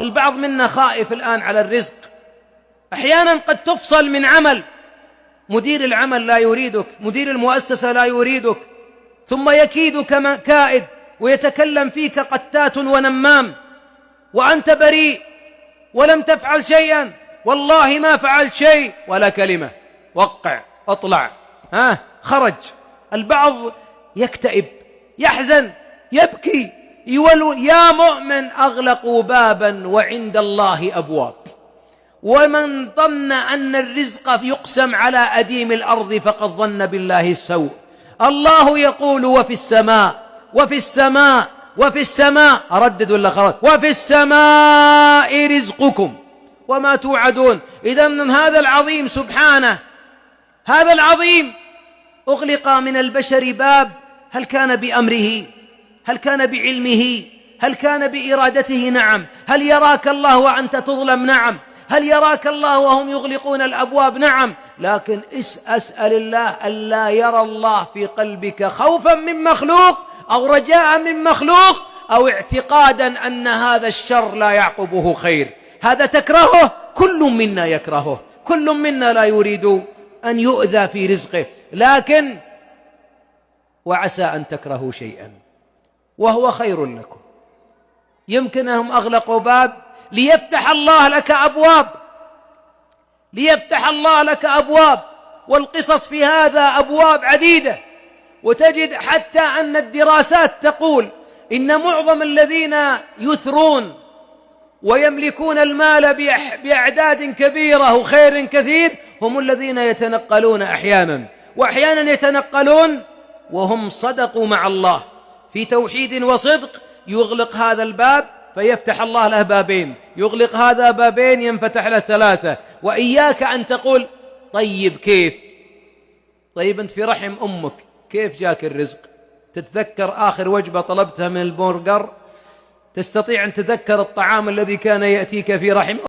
البعض منا خائف الآن على الرزق. أحيانا قد تفصل من عمل، مدير العمل لا يريدك، مدير المؤسسة لا يريدك، ثم يكيدك كائد ويتكلم فيك قتات ونمام، وأنت بريء ولم تفعل شيئا، والله ما فعلت شيء ولا كلمة، وقع اطلع خرج. البعض يكتئب، يحزن، يبكي، يولو. يا مؤمن أغلقوا بابا وعند الله أبواب، ومن ظن أن الرزق يقسم على أديم الأرض فقد ظن بالله السوء. الله يقول وفي السماء وفي السماء وفي السماء، أردد ولا خرج؟ وفي السماء رزقكم وما توعدون. إذن هذا العظيم سبحانه، هذا العظيم أغلق من البشر باب. هل كان بأمره؟ هل كان بعلمه؟ هل كان بإرادته؟ نعم. هل يراك الله وأنت تظلم؟ نعم. هل يراك الله وهم يغلقون الأبواب؟ نعم. لكن أسأل الله ألا يرى الله في قلبك خوفا من مخلوق أو رجاء من مخلوق أو اعتقادا أن هذا الشر لا يعقبه خير. هذا تكرهه، كل منا يكرهه، كل منا لا يريد أن يؤذى في رزقه، لكن وعسى أن تكرهوا شيئا وهو خير لكم. يمكن أنهم أغلقوا باب ليفتح الله لك أبواب، ليفتح الله لك أبواب. والقصص في هذا أبواب عديدة. وتجد حتى أن الدراسات تقول إن معظم الذين يثرون ويملكون المال بأعداد كبيرة وخير كثير هم الذين يتنقلون أحيانا، وأحيانا يتنقلون وهم صدقوا مع الله في توحيد وصدق. يغلق هذا الباب فيفتح الله له بابين، يغلق هذا بابين ينفتح له ثلاثة. وإياك أن تقول طيب كيف؟ طيب أنت في رحم أمك كيف جاك الرزق؟ تتذكر آخر وجبة طلبتها من البرجر؟ تستطيع أن تتذكر الطعام الذي كان يأتيك في رحم